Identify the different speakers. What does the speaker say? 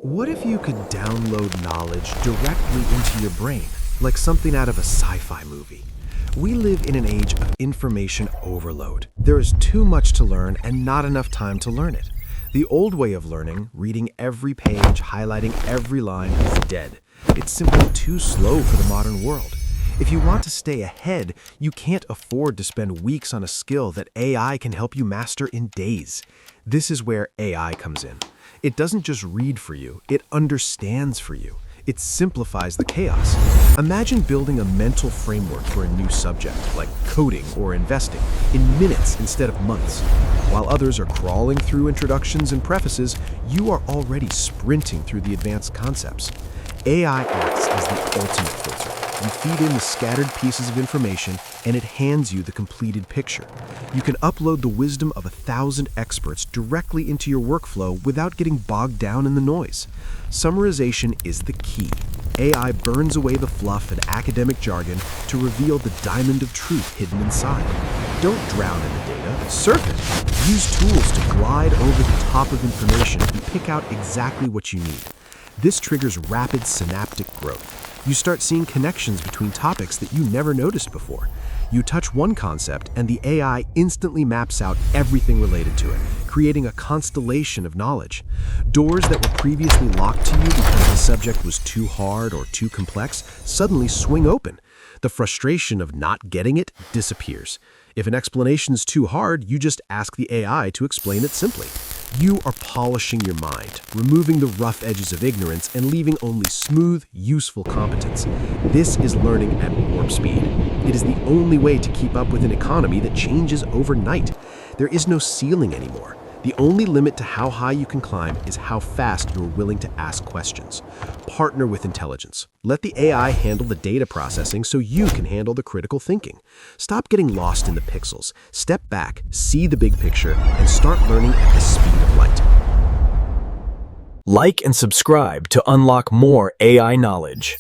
Speaker 1: What if you could download knowledge directly into your brain, like something out of a sci-fi movie? We live in an age of information overload. There is too much to learn and not enough time to learn it. The old way of learning, reading every page, highlighting every line, is dead. It's simply too slow for the modern world. If you want to stay ahead, you can't afford to spend weeks on a skill that AI can help you master in days. This is where AI comes in. It doesn't just read for you, it understands for you. It simplifies the chaos. Imagine building a mental framework for a new subject, like coding or investing, in minutes instead of months. While others are crawling through introductions and prefaces, you are already sprinting through the advanced concepts. AI acts as the ultimate filter. You feed in the scattered pieces of information, and it hands you the completed picture. You can upload the wisdom of 1,000 experts directly into your workflow without getting bogged down in the noise. Summarization is the key. AI burns away the fluff and academic jargon to reveal the diamond of truth hidden inside. Don't drown in the data, surf it. Use tools to glide over the top of information and pick out exactly what you need. This triggers rapid synaptic growth. You start seeing connections between topics that you never noticed before. You touch one concept, and the AI instantly maps out everything related to it, creating a constellation of knowledge. Doors that were previously locked to you because the subject was too hard or too complex suddenly swing open. The frustration of not getting it disappears. If an explanation is too hard, you just ask the AI to explain it simply. You are polishing your mind, removing the rough edges of ignorance and leaving only smooth, useful competence. This is learning at warp speed. It is the only way to keep up with an economy that changes overnight. There is no ceiling anymore. The only limit to how high you can climb is how fast you're willing to ask questions. Partner with intelligence. Let the AI handle the data processing so you can handle the critical thinking. Stop getting lost in the pixels. Step back, see the big picture, and start learning at the speed of light.
Speaker 2: Like and subscribe to unlock more AI knowledge.